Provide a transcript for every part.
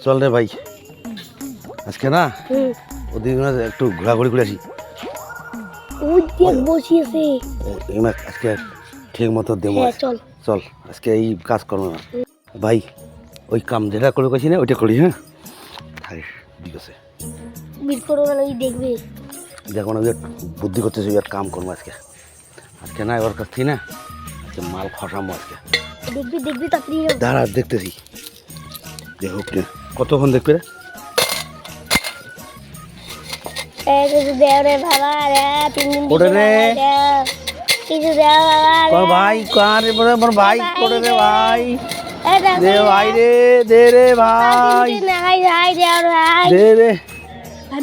চল রে ভাই, আজকে না ওদিকে একটু ঘোরাঘুরি করে আসি। ওই দেখ বসিয়েছে। আজকে ঠিক মতো দেবো। চল চল, আজকে এই কাজ করবো না ভাই, ওই কাম যেটা করে গেছি না ওইটা করি। হ্যাঁ ঠিক আছে, বিট করবো না, ওই দেখবে। দেখো না বুদ্ধি করতেছি, আর কাম করবো আজকে। আজকে না ওর কাছ থেকে না আজকে মাল খসামো আজকে। দেখবি দেখবি তাড়াতাড়ি দাঁড়া দেখতেছি, দেখুক না কতক্ষণ দেখবে রে। কিছু দেও রে বাবা রে, 3 দিন করে রে কিছু দেও বাবা রে। ভাই কার মোর ভাই করে রে ভাই, এটা দে ভাই রে, দে রে ভাই, দে রে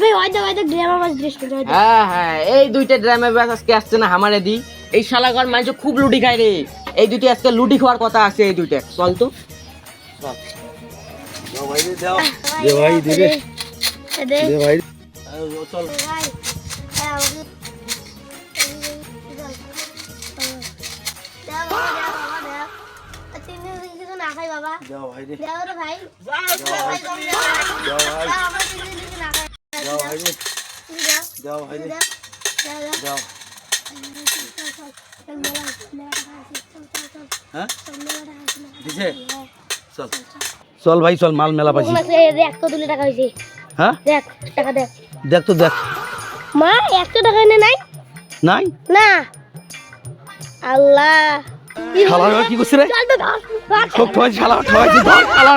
ভাই হয়তো ড্রামা মাছ ড্রেস করে হয়তো। হ্যাঁ এই দুইটা ড্রামে ব্যাস আজকে আসছে না আমারে দি। এই শালাগর মানুষ খুব লুডি খায় রে। এই দুইটা আজকে লুডি খাওয়ার কথা আছে। এই দুইটা চল তো দে ভাই, দে রে দে দে ভাই, চল। ভাই কিছু না খাই বাবা, দাও ভাই রে, দেও রে ভাই, দাও ভাই, আমার কিছু না খাই, দাও ভাই রে, দাও ভাই রে, দাও। হ্যাঁ দিছে, চল চল ভাই চল, মাল মেলা পাইছি। দেখ তো 2 টাকা হয়েছে। হ্যাঁ দেখ টাকা দেখ দেখ তো দেখ, মা 100 টাকা এনে নাই নাই না। আল্লাহ শালা কি করছিস রে, চল তো ধর সব ঠয় শালা ঠয় ধর শালা।